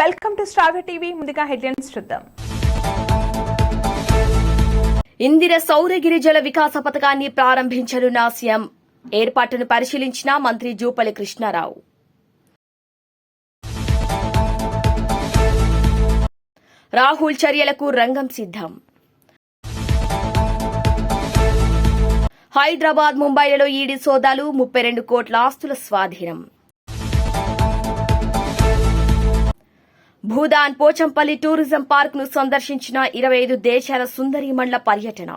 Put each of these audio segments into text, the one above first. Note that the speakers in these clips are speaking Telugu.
Welcome to star TV. ముందుగా హెడ్లైన్స్ చూద్దాం. ఇందిర సౌరగిరి జల వికాస పథకాన్ని ప్రారంభించనున్న సీఎం. ఏర్పాటును పరిశీలించిన మంత్రి జూపల్లి కృష్ణారావు. రాహుల్ చర్యలకు రంగం సిద్దం. హైదరాబాద్, ముంబైలలో ఈడీ సోదాలు, 32 కోట్ల ఆస్తుల స్వాధీనం. భూదాన్ పోచంపల్లి టూరిజం పార్క్ ను సందర్శించిన 25 దేశాల సుందరీమణుల పర్యటన.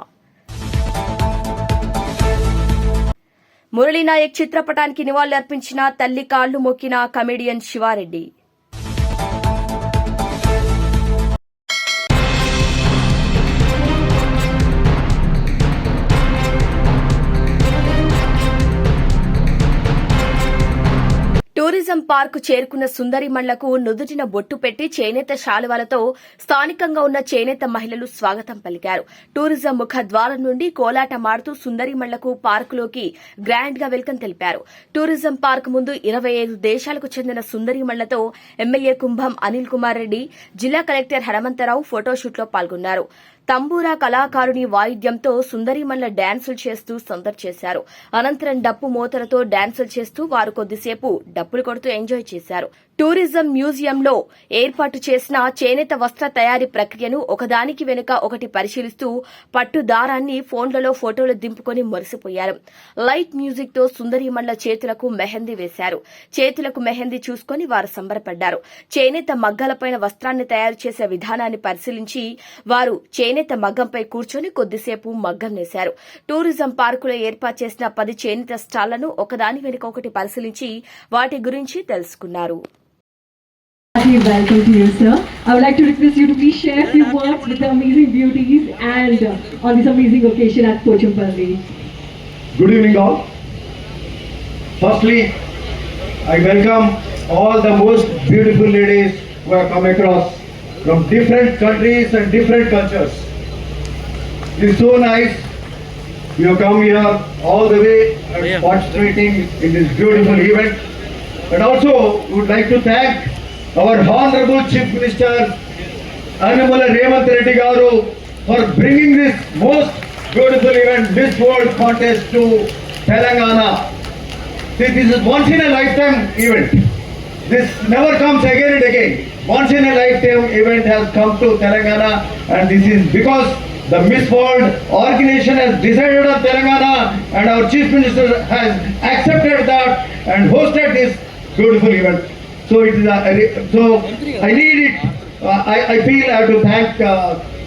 మురళీనాయక్ చిత్రపటానికి నివాళులర్పించిన తల్లి కాళ్లు మొక్కిన కమెడియన్ శివారెడ్డి. టూరిజం పార్కు చేరుకున్న సుందరిమణులకు నుదుటిన బొట్టు పెట్టి చేనేత శాలువాలతో స్థానికంగా ఉన్న చేనేత మహిళలు స్వాగతం పలికారు. టూరిజం ముఖ ద్వారం నుండి కోలాటమాడుతూ సుందరిమణులకు పార్కులోకి గ్రాండ్ గా వెల్కమ్ తెలిపారు. టూరిజం పార్క్ ముందు 25 దేశాలకు చెందిన సుందరిమణులతో ఎమ్మెల్యే కుంభం అనిల్ కుమార్ రెడ్డి, జిల్లా కలెక్టర్ హనుమంతరావు ఫోటోషూట్లో పాల్గొన్నారు. తంబూరా కళాకారుని వాయిద్యంతో సుందరిమణుల డాన్సులు చేస్తూ సందడి చేశారు. అనంతరం డప్పు మోతలతో డాన్సులు చేస్తూ వారు కొద్దిసేపు డప్పులు కొడుతూ ఎంజాయ్ చేశారు. టూరిజం మ్యూజియంలో ఏర్పాటు చేసిన చేనేత వస్త్ర తయారీ ప్రక్రియను ఒకదానికి వెనుక ఒకటి పరిశీలిస్తూ పట్టు దారాన్ని ఫోన్లలో ఫోటోలు దింపుకొని మురిసిపోయారు. లైట్ మ్యూజిక్ తో సుందరిమణుల చేతులకు మెహందీ వేశారు. చేతులకు మెహందీ చూసుకుని వారు సంబరపడ్డారు. చేనేత మగ్గాలపైన వస్త్రాన్ని తయారు చేసే విధానాన్ని పరిశీలించి వారు చేనేత మగ్గంపై కూర్చొని కొద్దిసేపు మగ్గం నేశారు. టూరిజం పార్కులో ఏర్పాటు చేసిన 10 చేనేత స్టాళ్లను ఒకదాని వెనుక ఒకటి పరిశీలించి వాటి గురించి తెలుసుకున్నారు. Welcome to you, sir. I would like to request you to please share a few words with the amazing beauties and on this amazing occasion at Pochampalli. Good evening all. Firstly, I welcome all the most beautiful ladies who have come across from different countries and different cultures. It is so nice you have come here all the way and participating in this beautiful event. And also would like to thank our Honorable Chief Minister Annamala Revanth Reddy Garu for bringing this most beautiful event, Miss World contest to Telangana. This is once in a lifetime event. This never comes again and again. Once in a lifetime event has come to Telangana, and this is because the Miss World organization has decided on Telangana, and our Chief Minister has accepted that and hosted this beautiful event. So it is so I need it. I feel I have to thank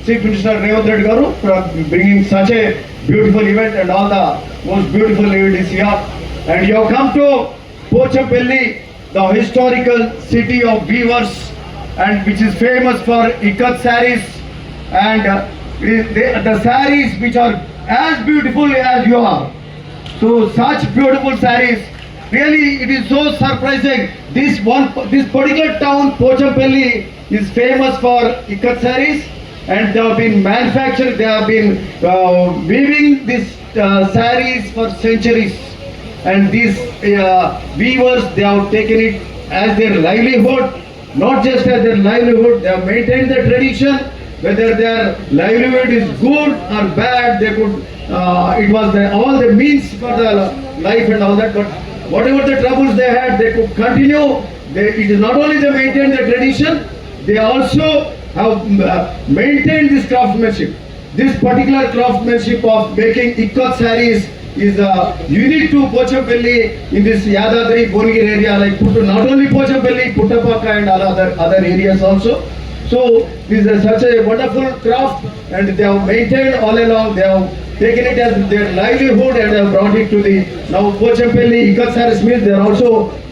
Chief Minister Revanth Reddy Garu for bringing such a beautiful event and all the most beautiful ladies here. And you have come to Pochampalli, the historical city of weavers, and which is famous for ikat sarees, and the sarees which are as beautiful as you are. So such beautiful sarees. Really, it is so surprising. This particular town, Pochampalli, is famous for ikat sarees, and they have been manufactured. They have been weaving these sarees for centuries, and these weavers, they have taken it as their livelihood. Not just as their livelihood, they have maintained the tradition. Whether their livelihood is good or bad, they could. It was all the means for the life and all that, but whatever the troubles they had, they could continue. It is not only they maintain the tradition, they also have maintained this craftsmanship. This particular craftsmanship of making ikat sarees is unique to Pochampalli in this Yadadri, Bongir area, like not only Pochampalli, Puttapaka and other areas also. So this is such a wonderful craft, and they have maintained all along. They have taken it as their livelihood and they have brought it to the now Pochampalli ikat sarees mills. They are also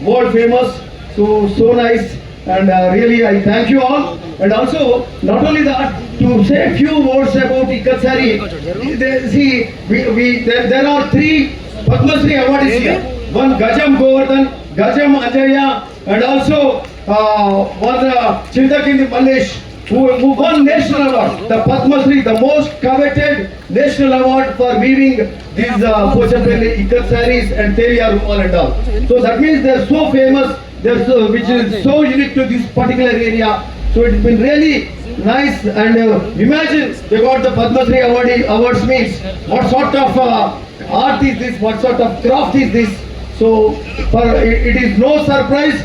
world famous. So nice, and really I thank you all. And also not only that, to say a few words about ikat saree. See, there are 3 Padma Shri awards here. One Gajam Govardhan, Gajam Anjaya, and also one Chindakindi Mallesh, who won national award, the Padma Shri, the most coveted national award for weaving these Pochampalli ikat sarees and Telia Rumal and all. So that means they are so famous which is so unique to this particular area. So it's been really nice, and imagine they got the Padma Shri awards means what sort of art is this, what sort of craft is this. So it is no surprise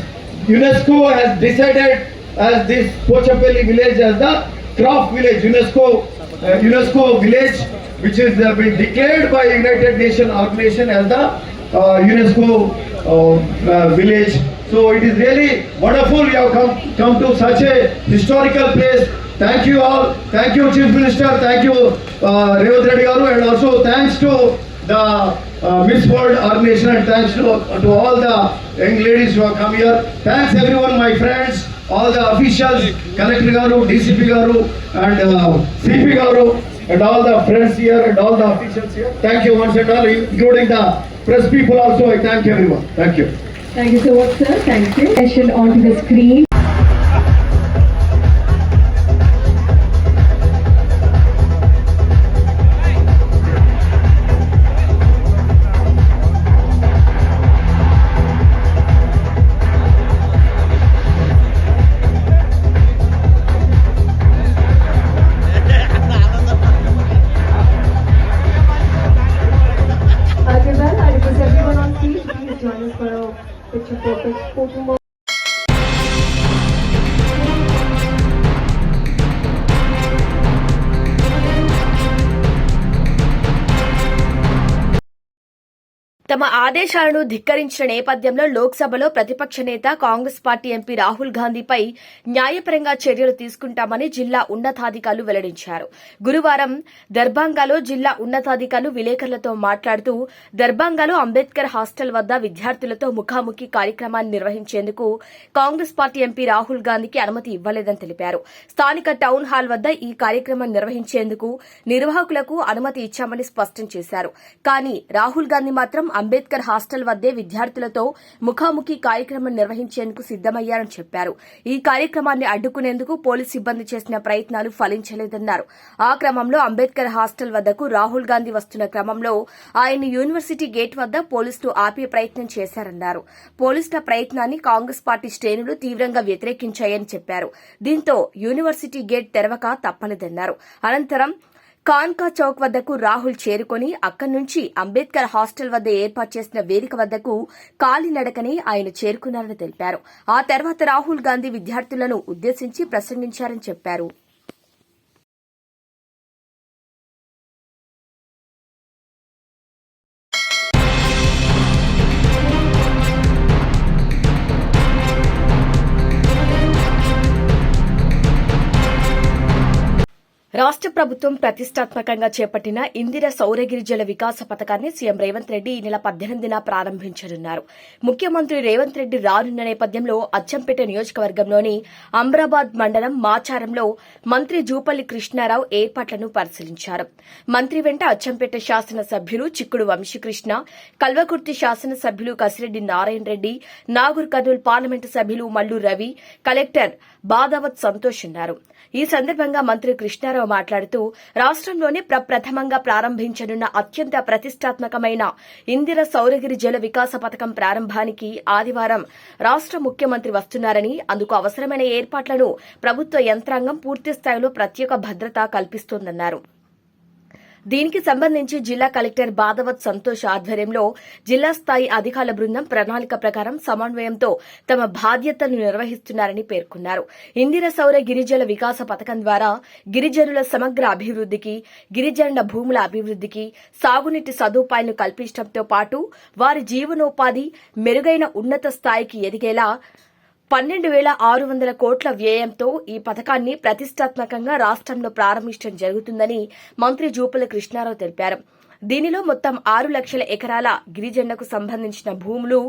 UNESCO has decided as this Pochapelli village as the craft village, UNESCO village, which is been declared by United Nations organization as the UNESCO village. So it is really wonderful you have come to such a historical place. Thank you all. Thank you, Chief Minister. Thank you, Revanth Reddy Garu, and also thanks to the Miss World organization, and thanks to all the young ladies who have come here. Thanks everyone, my friends, all the officials, Collector Garu, DCP Garu, and CP Garu, and all the friends here and all the officials here. Thank you once and all, including the press people also. I thank everyone. Thank you. Thank you so much, sir. Thank you. Session onto the screen. I request everyone on stage, please join us for a picture perfect photo moment. తమ ఆదేశాలను ధిక్కరించిన నేపథ్యంలో లోక్సభలో ప్రతిపక్ష నేత కాంగ్రెస్ పార్టీ ఎంపీ రాహుల్ గాంధీపై న్యాయపరంగా చర్యలు తీసుకుంటామని జిల్లా ఉన్నతాధికారులు వెల్లడించారు. గురువారం దర్భంగాలో జిల్లా ఉన్నతాధికారులు విలేకరులతో మాట్లాడుతూ దర్భంగాలో అంబేద్కర్ హాస్టల్ వద్ద విద్యార్థులతో ముఖాముఖి కార్యక్రమాన్ని నిర్వహించేందుకు కాంగ్రెస్ పార్టీ ఎంపీ రాహుల్ గాంధీకి అనుమతి ఇవ్వలేదని తెలిపారు. స్థానిక టౌన్ హాల్ వద్ద ఈ కార్యక్రమం నిర్వహించేందుకు నిర్వాహకులకు అనుమతి ఇచ్చామని స్పష్టం చేశారు. కానీ రాహుల్ గాంధీ మాత్రం అంబేద్కర్ హాస్టల్ వద్దే విద్యార్థులతో ముఖాముఖి కార్యక్రమం నిర్వహించేందుకు సిద్దమయ్యారని చెప్పారు. ఈ కార్యక్రమాన్ని అడ్డుకునేందుకు పోలీసు సిబ్బంది చేసిన ప్రయత్నాలు ఫలించలేదన్నారు. ఆ క్రమంలో అంబేద్కర్ హాస్టల్ వద్దకు రాహుల్ గాంధీ వస్తున్న క్రమంలో ఆయన్ని యూనివర్సిటీ గేట్ వద్ద పోలీసులు ఆపే ప్రయత్నం చేశారన్నారు. పోలీసుల ప్రయత్నాన్ని కాంగ్రెస్ పార్టీ శ్రేణులు తీవ్రంగా వ్యతిరేకించాయని చెప్పారు. దీంతో యూనివర్సిటీ గేట్ తెరవక తప్పలేదన్నారు. అనంతరం కాన్కా చౌక్ వద్దకు రాహుల్ చేరుకుని అక్కడి నుంచి అంబేద్కర్ హాస్టల్ వద్ద ఏర్పాటు చేసిన వేదిక వద్దకు కాలినడకనే ఆయన చేరుకున్నారని తెలిపారు. ఆ తర్వాత రాహుల్ గాంధీ విద్యార్థులను ఉద్దేశించి ప్రసంగించారని చెప్పారు. రాష్ట ప్రభుత్వం ప్రతిష్టాత్మకంగా చేపట్టిన ఇందిర సౌరగిరి జల వికాస పథకాన్ని సీఎం రేవంత్ రెడ్డి ఈ నెల 18న ప్రారంభించనున్నారు. ముఖ్యమంత్రి రేవంత్ రెడ్డి రానున్న నేపథ్యంలో అచ్చంపేట నియోజకవర్గంలోని అమ్రాబాద్ మండలం మాచారంలో మంత్రి జూపల్లి కృష్ణారావు ఏర్పాట్లను పరిశీలించారు. మంత్రి వెంట అచ్చంపేట శాసనసభ్యులు చిక్కుడు వంశీకృష్ణ, కల్వకుర్తి శాసనసభ్యులు కసిరెడ్డి నారాయణ రెడ్డి, నాగూర్ కర్నూల్ పార్లమెంటు సభ్యులు మల్లు రవి, కలెక్టర్ బాదావత్ సంతోష్ ఉన్నారు. ఈ సందర్భంగా మంత్రి కృష్ణారావు మాట్లాడుతూ రాష్టంలోనే ప్రప్రథమంగా ప్రారంభించనున్న అత్యంత ప్రతిష్టాత్మకమైన ఇందిర సౌరగిరి జల వికాస పథకం ప్రారంభానికి ఆదివారం రాష్ట ముఖ్యమంత్రి వస్తున్నారని, అందుకు అవసరమైన ఏర్పాట్లను ప్రభుత్వ యంత్రాంగం పూర్తిస్థాయిలో ప్రత్యేక భద్రత కల్పిస్తోందన్నారు. దీనికి సంబంధించి జిల్లా కలెక్టర్ బాదావత్ సంతోష్ ఆధ్వర్యంలో జిల్లా స్థాయి అధికారుల బృందం ప్రణాళిక ప్రకారం సమన్వయంతో తమ బాధ్యతలను నిర్వహిస్తున్నారని పేర్కొన్నారు. ఇందిర సౌర గిరిజల వికాస పథకం ద్వారా గిరిజనుల సమగ్ర అభివృద్దికి, గిరిజనుల భూముల అభివృద్దికి, సాగునీటి సదుపాయాలను కల్పించడంతో పాటు వారి జీవనోపాధి మెరుగైన ఉన్నత స్థాయికి ఎదిగేలా 12,600 కోట్ల వ్యయంతో ఈ పథకాన్ని ప్రతిష్టాత్మకంగా రాష్టంలో ప్రారంభించడం జరుగుతుందని మంత్రి జూపల్లి కృష్ణారావు తెలిపారు. దీనిలో మొత్తం 6 లక్షల ఎకరాల గిరిజనులకు సంబంధించిన భూములు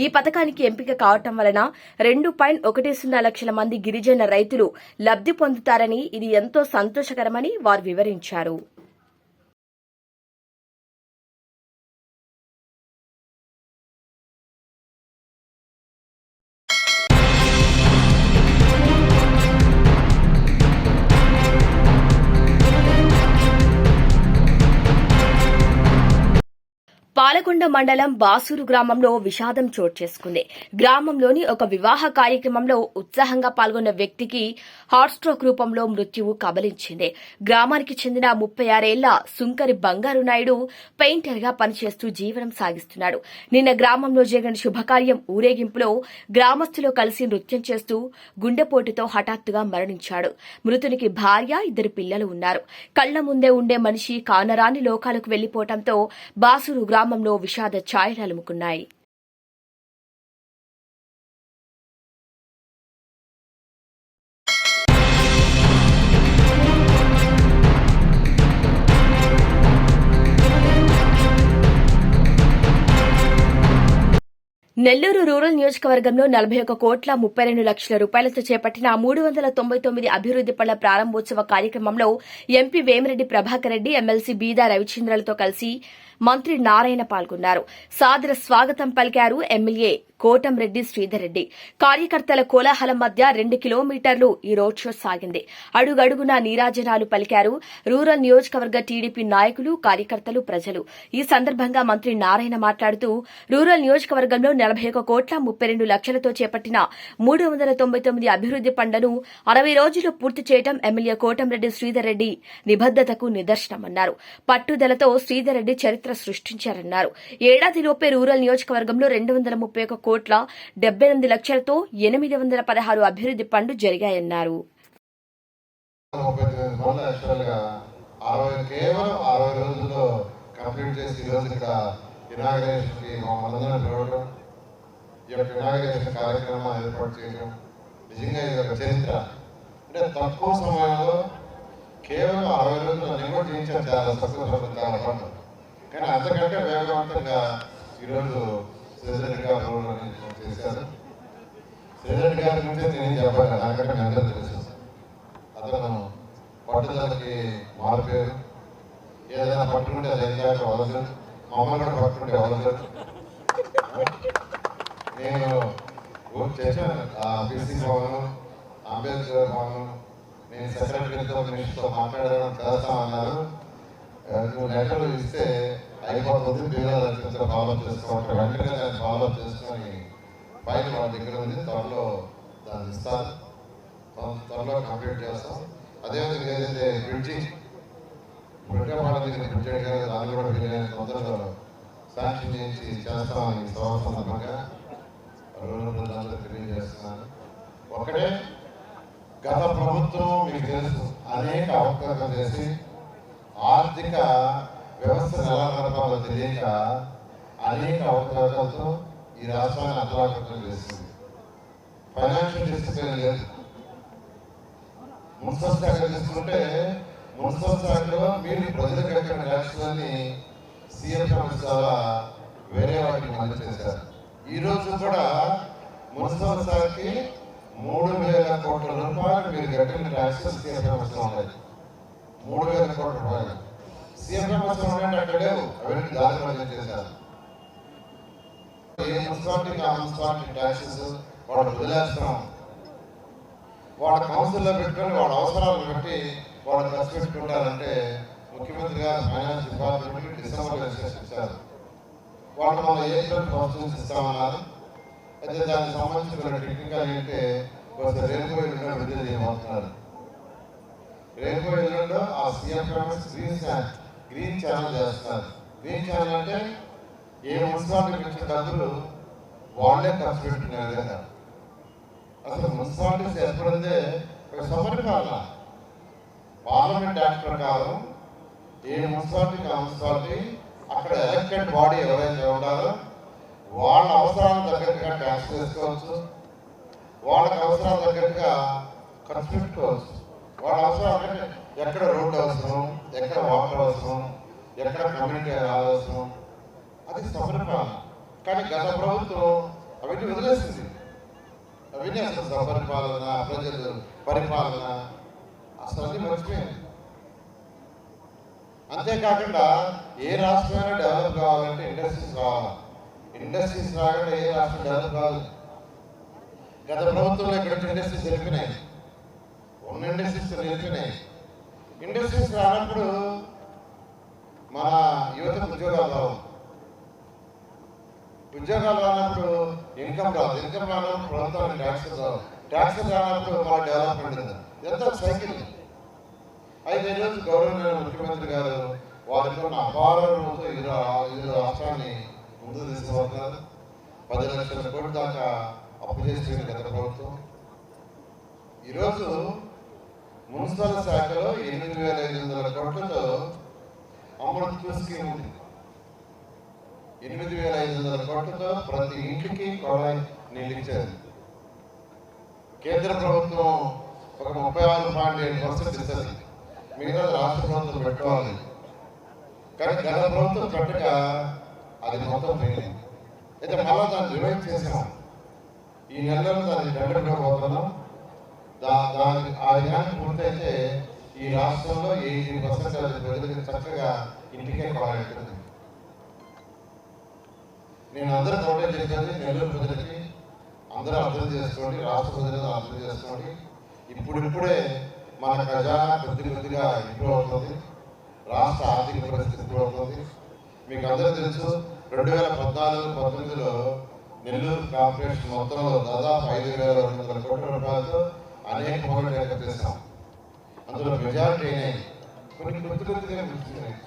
ఈ పథకానికి ఎంపిక కావటం వలన 2.10 లక్షల మంది గిరిజన రైతులు లబ్ది పొందుతారని, ఇది ఎంతో సంతోషకరమని వారు వివరించారు. పాలకొండ మండలం బాసూరు గ్రామంలో విషాదం చోటు చేసుకుంది. గ్రామంలోని ఒక వివాహ కార్యక్రమంలో ఉత్సాహంగా పాల్గొన్న వ్యక్తికి హార్ట్ స్ట్రోక్ రూపంలో మృత్యువు కబలించింది. గ్రామానికి చెందిన 36 ఏళ్ల సుంకరి బంగారు నాయుడు పెయింటర్ గా పనిచేస్తూ జీవనం సాగిస్తున్నాడు. నిన్న గ్రామంలో జరిగిన శుభకార్యం ఊరేగింపులో గ్రామస్తులు కలిసి నృత్యం చేస్తూ గుండెపోటుతో హఠాత్తుగా మరణించాడు. మృతునికి భార్య, 2 పిల్లలు ఉన్నారు. కళ్ల ముందే ఉండే మనిషి కానరాని లోకాలకు వెళ్లిపోవడంతో బాసూరు గ్రామంలో విషాద ఛాయలు అలుముకున్నాయి. నెల్లూరు రూరల్ నియోజకవర్గంలో 41,32,00,000 రూపాయలతో చేపట్టిన 399 అభివృద్ది పనుల ప్రారంభోత్సవ కార్యక్రమంలో ఎంపీ వేమిరెడ్డి ప్రభాకర్ రెడ్డి, ఎమ్మెల్సీ బీదా రవిచంద్రలతో కలిసి మంత్రి నారాయణ పాల్గొన్నారు. సాదర స్వాగతం పలికారు ఎమ్మెల్యే కోటంరెడ్డి శ్రీధర్ రెడ్డి. కార్యకర్తల కోలాహలం మధ్య 2 కిలోమీటర్లు ఈ రోడ్ షో సాగింది. అడుగడుగునా నీరాజనాలు పలికారు రూరల్ నియోజకవర్గ టీడీపీ నాయకులు, కార్యకర్తలు, ప్రజలు. ఈ సందర్భంగా మంత్రి నారాయణ మాట్లాడుతూ రూరల్ నియోజకవర్గంలో 41,32,00,000తో చేపట్టిన 399 అభివృద్ది పనులను 60 రోజుల్లో పూర్తి చేయడం ఎమ్మెల్యే కోటంరెడ్డి శ్రీధర్ రెడ్డి నిబద్దతకు నిదర్శనమన్నారు. పట్టుదలతో శ్రీధర్ రెడ్డి చరిత్ర సృష్టించారన్నారు. ఏడాదిలోపే రూరల్ నియోజకవర్గంలో 231,78,00,000తో 816 అభివృద్ది పనులు జరిగాయన్నారు. కేవలం 60 రోజుల్లో కంప్లీట్ చేసి ఈరోజు ఇక్కడ ఇనాగరేషన్కి మనందరం పిలవడం, ఈ యొక్క ఇనాగరేషన్ కార్యక్రమం ఏర్పాటు చేయడం నిజంగా ఇది ఒక చరిత్ర. అంటే తక్కువ సమయంలో కేవలం 60 రోజులు నేను కూడా చేయించాను. చాలా సక్సెస్ఫుల్, చాలా పనులు. కానీ అంతకంటే వేగవంతంగా ఈరోజు శ్రీధర్ రెడ్డి గారు చేశారు. శ్రీధర్ రెడ్డి గారి గురించి నేను చెప్పాలి, నాకంటే మీ అందరూ తెలుసు. అతను పట్టుదలకి మారిపోయారు. ఏదైనా పట్టుకుంటే అది అయ్యాక వదలదు. మమ్మల్ని కూడా పట్టుకుంటే వదలదు. నేను చేశాను బీసీ భవన్, అంబేద్కర్ భవన్, నేను సెక్రటరీతో మినిస్టర్తో మాట్లాడడం చేస్తామన్నారు. నువ్వు లెటర్లు ఇస్తే అయిపోతుంది, బీరాలు ఫాలో చేసుకోవాలి. వెంటనే దాన్ని ఫాలో చేసుకొని ఫైల్ వాళ్ళ దగ్గర ఉంది. త్వరలో దాన్ని ఇస్తారు, త్వరలో కంప్లీట్ చేస్తాం. అదేవిధంగా ఏదైతే బ్రిడ్జి బ్రిడ్జపాడ దగ్గర బ్రిడ్జ్ అడిగారు, దాన్ని కూడా వీలైన తొందరలో శాంక్షన్ చేయించి చేస్తామని సందర్భంగా ప్రజలందరూ తెలియజేస్తున్నాను. ఒకటే, గత ప్రభుత్వం మీకు తెలుసు అనేక అవకాశాలు చేసి ఆర్థిక వ్యవస్థను ఎలా నడపాలో తెలియక అనేక అవకాశాలతో ఈ రాష్ట్రాన్ని అతలాకుతలం చేసింది. ఫైనాన్షియల్ డిసిప్లిన్ లేదు. మున్సిపల్ శాఖ తీసుకుంటే మున్సిపల్ శాఖలో మీరు ప్రజలకు కట్టిన ట్యాక్స్లని సీఎం ద్వారా వేరే వాటికి మళ్ళీ చేశారు. ఈ రోజు కూడా మున్సిపల్ శాఖకి 3,000 కోట్ల రూపాయలు మీరు కట్టిన ట్యాక్స్ సీఎం ఉన్నాయి. 3,000 కోట్ల రూపాయలు సీఎం ఉండండి అక్కడ లేవు. అవన్నీ దారి చేశారు. ఏ మున్సిపాలిటీకి ఆ మున్సిపాలిటీ ట్యాక్సెస్ వాళ్ళు వదిలేస్తున్నాం. వాళ్ళ కౌన్సిల్లో పెట్టుకొని వాళ్ళ అవసరాలను బట్టి వాళ్ళు ఖర్చు పెట్టుకుంటారంటే ముఖ్యమంత్రి గారు ఫైనాన్స్ డిపార్ట్మెంట్కి డిసెంబర్లో ఇచ్చారు. వాళ్ళు మన ఏప్రిల్ 1 నుంచి ఇస్తామన్నారు. అయితే దానికి సంబంధించిన టెక్నికల్ ఏంటంటే కొంచెం రేపు విడుదల చేయబోతున్నారు. రేపు ఎల్లుండో ఆ సీఎం గ్రీన్ ఛానల్ చేస్తున్నారు. గ్రీన్ ఛానల్ అంటే ఏ మున్సిపాలిటీకి ఇచ్చిన డబ్బులు వాళ్ళే ఖర్చు పెట్టుకునే విధంగా. అసలు మున్సిపాలిటీస్ ఏర్పడిందే ఒక సమరిపాలన. పార్లమెంట్ యాక్ట్ ప్రకారం ఏ మున్సిపాలిటీకి ఆ మున్సిపాలిటీ అక్కడ ఎలక్టెడ్ బాడీ ఎవరైతే ఉండాలో వాళ్ళ అవసరాలకు తగ్గట్టుగా ట్యాక్స్ చేసుకోవచ్చు, వాళ్ళకి అవసరాలు తగ్గట్టుగా ఖర్చు పెట్టుకోవచ్చు. వాళ్ళ అవసరం అంటే ఎక్కడ రోడ్డు అవసరం, ఎక్కడ వాటర్ అవసరం, ఎక్కడ కమ్యూనిటీ అవసరం, అది సమరిపాలన. కానీ గత ప్రభుత్వం అవన్నీ వదిలేసింది. అవన్నీ అసలు సమరిపాలన, ప్రజలు పరిపాలన అసలు అన్నీ మర్చిపోయింది. అంతేకాకుండా ఏ రాష్ట్రమైనా డెవలప్ కావాలంటే ఇండస్ట్రీస్ రావాలి. ఇండస్ట్రీస్ రాకుండా ఏ రాష్ట్రం డెవలప్ కావాలి. గత ప్రభుత్వంలో ఇక్కడ ఇండస్ట్రీస్ వెళ్ళిపోయినాయి, ఉన్న ఇండస్ట్రీస్ వెళ్ళిపోయినాయి. ఇండస్ట్రీస్ రానప్పుడు మన యువతకు ఉద్యోగాలు రావు. ఉద్యోగాలు రానప్పుడు ఇన్కమ్ రాదు, ఇన్కమ్ రానప్పుడు ప్రభుత్వానికి ట్యాక్స్ రానప్పుడు మన డెవలప్మెంట్ ఉంది. ఇదంతా సైకిల్. అయితే ఈరోజు గౌరవనీయ ముఖ్యమంత్రి గారు వారికి ఉన్న అపారంతో ఈ రాష్ట్రాన్ని ముందుకు తీసుకుపోతున్నారు. 10 లక్షల కోట్ల దాకా అప్పు చేసిన గత ప్రభుత్వం. ఈరోజు మున్సిపల్ శాఖలో 8,500 కోట్లతో అమృత్ స్కీమ్ ఉంది. 8,500 కోట్లతో ప్రతి ఇంటికి కొళాయి నీళ్ళు ఇచ్చారు. కేంద్ర ప్రభుత్వం ఒక 36.7% ఇస్తుంది, మిగతా రాష్ట్ర ప్రభుత్వం పెట్టుకోవాలి. కానీ గత ప్రభుత్వం కట్టగా అది మొత్తం పోయింది. అయితే మళ్ళా దాన్ని రివైవ్ చేసాం. ఈ నెలలో దాన్ని గడ్డపెట్టబోతున్నాం. అది కానీ పూర్తయితే ఈ రాష్ట్రంలో 80% ప్రజలకు చక్కగా ఇంటికే కావాలంటుంది. నేను అందరూ తోటే చేసేది నెల్లూరు ప్రజలకి అందరూ అర్థం చేసుకోండి, రాష్ట్ర ప్రజలు అర్థం చేసుకోండి. ఇప్పుడిప్పుడే మన ఖజానా కొద్దిగా ఇంప్రూవ్ అవుతుంది, రాష్ట్ర ఆర్థిక పరిస్థితి ఇంప్రూవ్ అవుతుంది. మీకు అందరూ తెలుసు 2014-19లో నెల్లూరు కార్పొరేషన్ మొత్తంలో దాదాపు 5,200 కోట్ల రూపాయలతో అనేక పనులు డెవలప్ చేస్తాం. అందులో మెజారిటీ అయినాయి, కొన్ని కొద్దిగా మిగిలినాయి.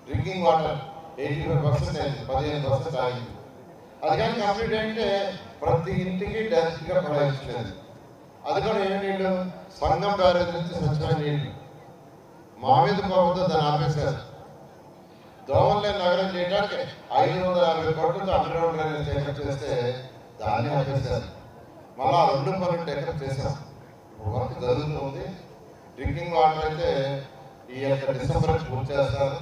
డ్రింకింగ్ వాటర్ 85% అయింది, 15% ఆగింది. అది కానీ కంప్లీట్ అంటే ప్రతి ఇంటికి డైరెక్ట్గా ప్రవహించలేదు. అది కూడా ఏ నీళ్ళు, సంగం బ్యారేజ్ నుంచి స్వచ్ఛమైన నీళ్ళు. మా మీద కోపంతో దాన్ని ఆపేశారు. దోమల్ని నగరం చేయడానికి 550 కోట్లతో అండర్గ్రౌండ్ డ్రైనేజ్ టేకప్ చేస్తే దాన్ని ఆపేశారు. మళ్ళా 2 పనులు టేకప్ చేశాం, వర్క్ జరుగుతుంది. డ్రింకింగ్ వాటర్ అయితే ఈ యొక్క డిసెంబర్ పూర్తి చేస్తారు.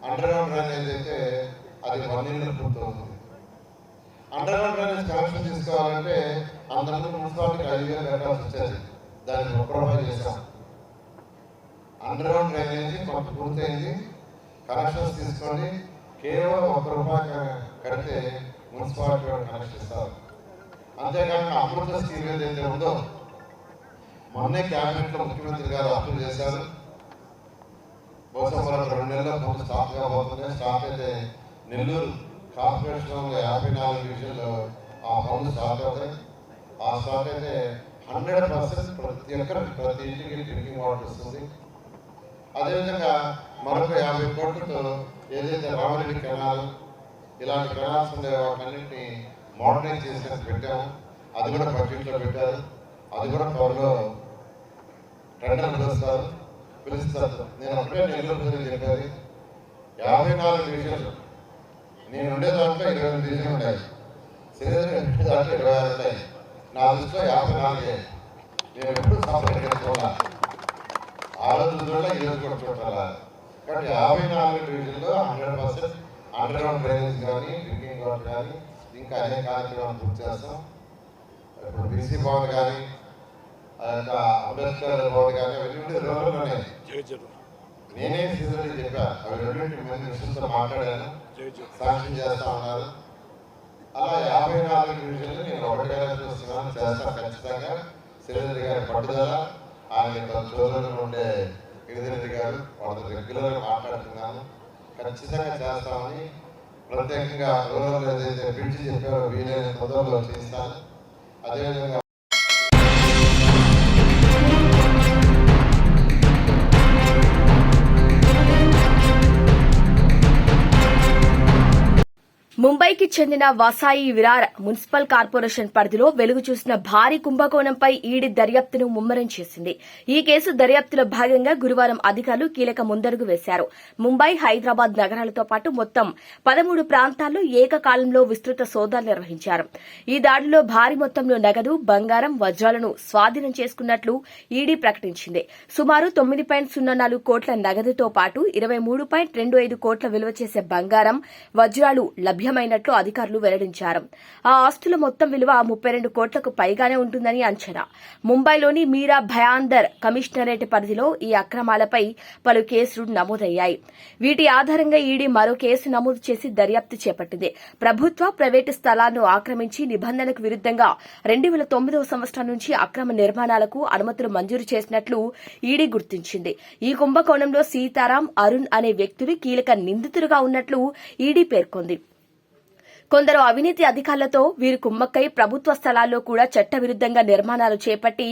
అండర్గ్రౌండ్ డ్రైనేజ్ అయితే అది 1 year పూర్తవుతుంది. అండర్గ్రౌండ్ డ్రైనేజ్ కనెక్షన్ తీసుకోవాలంటే అంతకుముందు మున్సిపాలిటీకి 5,000 కట్టాల్సి వచ్చేది, దాన్ని 1 రూపాయి చేశాం. అండర్గ్రౌండ్ డ్రైనేజ్ కొంత పూర్తయింది. కనెక్షన్స్ తీసుకొని కేవలం 1 రూపాయి కడితే మున్సిపాలిటీ కనెక్షన్ ఇస్తారు. అంతేకాకుండా అమృత స్కీమ్ ఏదైతే ఉందో మొన్నే క్యాబినెట్లో ముఖ్యమంత్రి గారు అప్రూవ్ చేశారు. బహుశా మరొక 2 నెలల్లో కొంత స్టాప్ కాబోతుంది. స్టాప్ అయితే నెల్లూరు కార్పొరేషన్లో 54 డివిజన్లో ఆ పనులు స్టార్ట్ అవుతాయి. ఆ స్టార్ట్ అయితే 100% ప్రతి ఇంటికి డ్రింకింగ్ వాటర్ వస్తుంది. అదేవిధంగా మరొక 50 కోట్లతో ఏదైతే రామరెడ్డి కెనాల్ ఇలాంటి కెనాల్స్ ఉండే వాటన్నింటినీ మోడర్నైజ్ చేసినట్టు పెట్టాము. అది కూడా బడ్జెట్లో పెట్టారు. అది కూడా త్వరలో టెండర్ పిలుస్తారు. నేను ఒకటే నెల్లూరు ప్రజలు చెప్పేది, 54 డివిజన్లు నేను ఉండే దాంట్లో 20 డివిజన్లు ఉన్నాయి, శ్రీధర్ దాంట్లో 26 ఉన్నాయి. నా దృష్టిలో 54. నేను ఎప్పుడు సపరేట్ చేసుకోవాలా, ఆ రోజు చూడాలా, ఈ రోజు కూడా చూడాలా. కాబట్టి 54 డివిజన్లో 100% అండర్గ్రౌండ్ డ్రైనేజ్ కానీ, డ్రింకింగ్ వాటర్ కానీ, ఇంకా అనేక కార్యక్రమాలు పూర్తి చేస్తాం. ఇప్పుడు బీసీ భవన్ కానీ, అంబేద్కర్ భవన్ కానీ అవన్నీ రూరల్లోనే. నేనే సీజన్ చెప్పా, అవి 2 మినిస్టర్తో మాట్లాడాను, శాంక్షన్ చేస్తా ఉన్నారు. అలా 54 డివిజన్లు నేను ఒకటిగా చూస్తున్నాను, చేస్తాను ఖచ్చితంగా. శ్రీధర్ గారి పట్టుదల, ఆయన చోదరులు ఉండే గిరిధరెడ్డి గారు వాళ్ళతో రెగ్యులర్గా మాట్లాడుతున్నాను, ఖచ్చితంగా చేస్తామని. ప్రత్యేకంగా రూరల్ ఏదైతే బ్రిడ్జ్ చెప్పారో వీలైన తొందరలో చేస్తాను. అదేవిధంగా ముంబైకి చెందిన వసాయి విరార్ మున్సిపల్ కార్పొరేషన్ పరిధిలో వెలుగు చూసిన భారీ కుంభకోణంపై ఈడీ దర్యాప్తును ముమ్మరం చేసింది. ఈ కేసు దర్యాప్తులో భాగంగా గురువారం అధికారులు కీలక ముందడుగు వేశారు. ముంబై, హైదరాబాద్ నగరాలతో పాటు మొత్తం 13 ప్రాంతాల్లో ఏకకాలంలో విస్తృత సోదాలు నిర్వహించారు. ఈ దాడిలో భారీ మొత్తంలో నగదు, బంగారం, వజ్రాలను స్వాధీనం చేసుకున్నట్లు ఈడీ ప్రకటించింది. సుమారు 9.04 కోట్ల నగదుతో పాటు 23.25 కోట్ల విలువ చేసే బంగారం, వజ్రాలు లభ్యమైనట్లు అధికారులు వెల్లడించారు. ఆ ఆస్తుల మొత్తం విలువ 32 కోట్లకు పైగానే ఉంటుందని అంచనా. ముంబైలోని మీరా భయాందర్ కమిషనరేట్ పరిధిలో ఈ అక్రమాలపై పలు కేసులు నమోదయ్యాయి. వీటి ఆధారంగా ఈడీ మరో కేసు నమోదు చేసి దర్యాప్తు చేపట్టింది. ప్రభుత్వ, ప్రైవేటు స్థలాలను ఆక్రమించి నిబంధనలకు విరుద్దంగా 2009వ సంవత్సరం నుంచి అక్రమ నిర్మాణాలకు అనుమతులు మంజూరు చేసినట్లు ఈడీ గుర్తించింది. ఈ కుంభకోణంలో సీతారాం, అరుణ్ అనే వ్యక్తులు కీలక నిందితులుగా ఉన్నట్లు ఈడీ పేర్కొంది. కొందరు అవినీతి అధికారులతో వీరు కుమ్మక్కై ప్రభుత్వ స్థలాల్లో కూడా చట్టవిరుద్దంగా నిర్మాణాలు చేపట్టి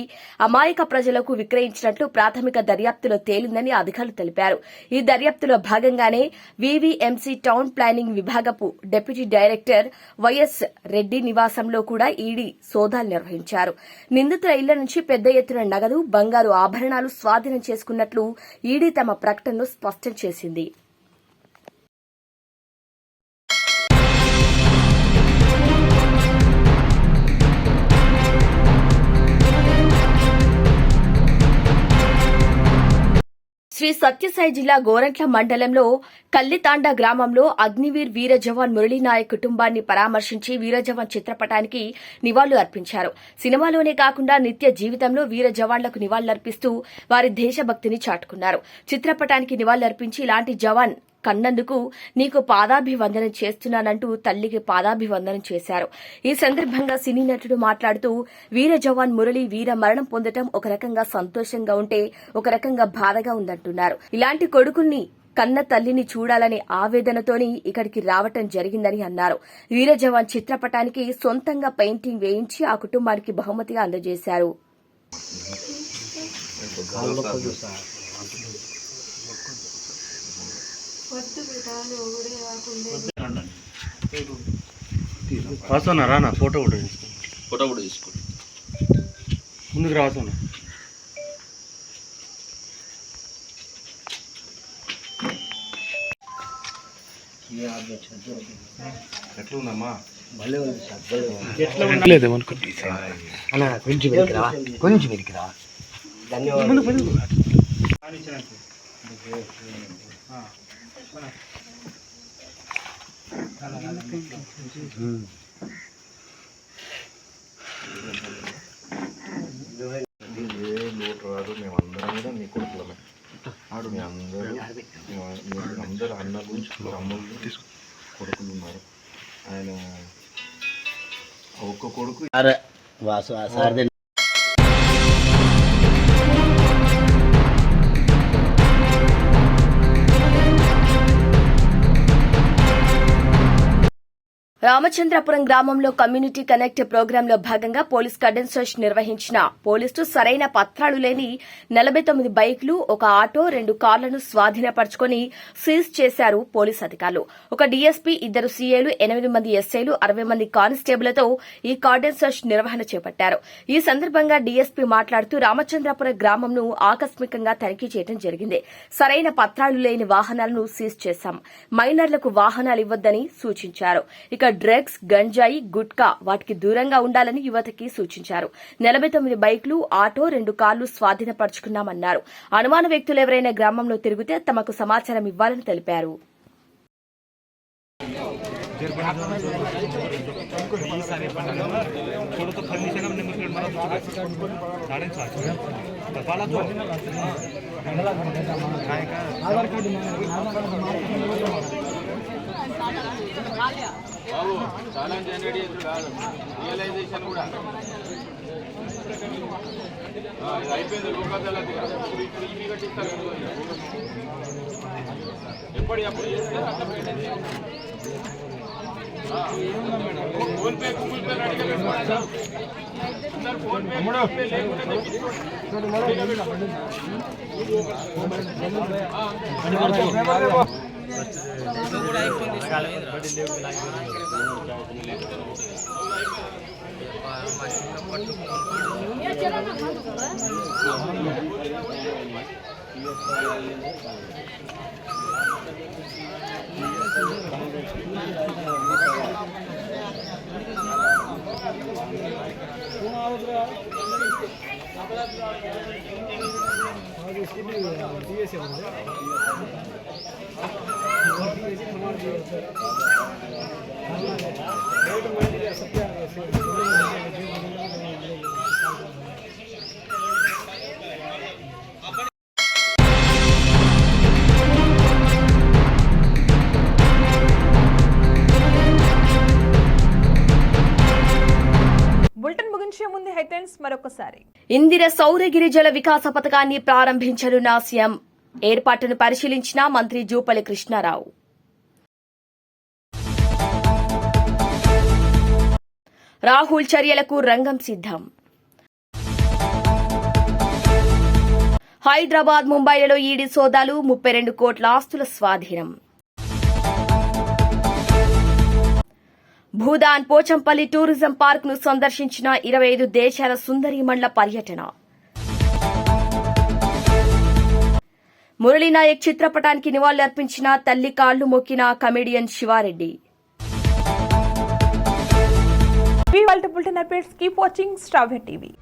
అమాయక ప్రజలకు విక్రయించినట్లు ప్రాథమిక దర్యాప్తులో తేలిందని అధికారులు తెలిపారు. ఈ దర్యాప్తులో భాగంగానే వీవీఎంసీ టౌన్ ప్లానింగ్ విభాగపు డిప్యూటీ డైరెక్టర్ వైఎస్ రెడ్డి నివాసంలో కూడా ఈడీ సోదాలు నిర్వహించారు. నిందితుల ఇళ్ల నుంచి పెద్ద ఎత్తున నగదు, బంగారు ఆభరణాలు స్వాధీనం చేసుకున్నట్లు ఈడీ తమ ప్రకటనలో స్పష్టం చేసింది. శ్రీ సత్యసాయి జిల్లా గోరంట్ల మండలంలో కల్లితాండ గ్రామంలో అగ్నివీర్ వీర జవాన్ మురళీనాయక్ కుటుంబాన్ని పరామర్శించి వీరజవాన్ చిత్రపటానికి నివాళులు అర్పించారు. సినిమాలోనే కాకుండా నిత్య జీవితంలో వీర జవాన్లకు నివాళులర్పిస్తూ వారి దేశభక్తిని చాటుకున్నారు. చిత్రపటానికి నివాళులర్పించి ఇలాంటి జవాన్ కన్నందుకు నీకు పాదాభివందనం చేస్తున్నానంటూ తల్లికి పాదాభివందనం చేశారు. ఈ సందర్భంగా సినీ నటుడు మాట్లాడుతూ వీర జవాన్ మురళి వీర మరణం పొందటం ఒక రకంగా సంతోషంగా ఉంటే ఒక రకంగా బాధగా ఉందంటున్నారు. ఇలాంటి కొడుకుల్ని కన్న తల్లిని చూడాలనే ఆవేదనతోని ఇక్కడికి రావటం జరిగిందని అన్నారు. వీర జవాన్ చిత్రపటానికి సొంతంగా పెయింటింగ్ వేయించి ఆ కుటుంబానికి బహుమతిగా అందజేశారు. రానా ఫోటో కూడా తీసుకో ముందుకు రాసున్నా ఎట్లుందమ్మా కొంచెం వెతికిరా లోటు రాదు. మేమందరం కూడా నీ కొడుకులమే. ఆడు మీ అందరూ అన్నలు తమ్ముళ్ళు కొడుకులు ఉన్నారు. ఆయన ఒక్క కొడుకు రామచంద్రపురం గ్రామంలో కమ్యూనిటీ కనెక్ట్ ప్రోగ్రాంలో భాగంగా పోలీస్ కర్డన్ సెర్చ్ నిర్వహించిన పోలీసులు సరైన పత్రాలు లేని 49 బైకులు, ఒక ఆటో, 2 కార్లను స్వాధీనపరుచుకుని సీజ్ చేశారు పోలీసు అధికారులు. ఒక డీఎస్పీ, 2 సీఏలు, 8 మంది ఎస్ఐలు, 60 మంది కానిస్టేబుళ్లతో ఈ కార్డన్ సెర్చ్ నిర్వహణ చేపట్టారు. ఈ సందర్భంగా డీఎస్పీ మాట్లాడుతూ రామచంద్రపురం గ్రామంను ఆకస్మికంగా తనిఖీ చేయడం జరిగింది. సరైన పత్రాలు లేని వాహనాలను సీజ్ చేశాం. మైనర్లకు వాహనాలు ఇవ్వొద్దని సూచించారు. ఇక డ్రగ్స్, గంజాయి, గుట్కా వాటికి దూరంగా ఉండాలని యువతకి సూచించారు. 49 బైకులు, ఆటో, 2 కార్లు స్వాధీనపరుచుకున్నామన్నారు. అనుమాన వ్యక్తులు ఎవరైనా గ్రామంలో తిరిగితే తమకు సమాచారం ఇవ్వాలని తెలిపారు. ఛాలెంజ్ జనరేట్ చేసి కాదు, రియలైజేషన్ కూడా ఇది అయిపోయింది. లోకాదాల ఇప్పుడు ఈవీ కట్టిస్తారు ఎప్పటికప్పుడు చేస్తే అట్లా మెయింటైన్ చేయాలి. ఫోన్పే, గూగుల్ పే రెడీగా పెట్టుకోండి. అందరు ఫోన్పే లేకుండా బులెటిన్ ముగించే ముందు హెడ్లైన్స్ మరొకసారి. ఇందిర సౌరగిరి జల వికాస పథకాన్ని ప్రారంభించనున్న సీఎం. ఏర్పాటును పరిశీలించిన మంత్రి జూపల్లి కృష్ణారావు. రాహుల్ చర్యలకు రంగం సిద్ధం. హైదరాబాద్, ముంబైలలో ఈడీ సోదాలు, 32 కోట్ల ఆస్తుల స్వాధీనం. భూదాన్ పోచంపల్లి టూరిజం పార్క్ ను సందర్శించిన 25 దేశాల సుందరీమణుల పర్యటన. మురళీనాయక్ చిత్రపటానికి నివాళులర్పించిన తల్లి కాళ్లు మొక్కిన కమెడియన్ శివారెడ్డి. ఇవాళ bulletin updates. Keep watching star TV.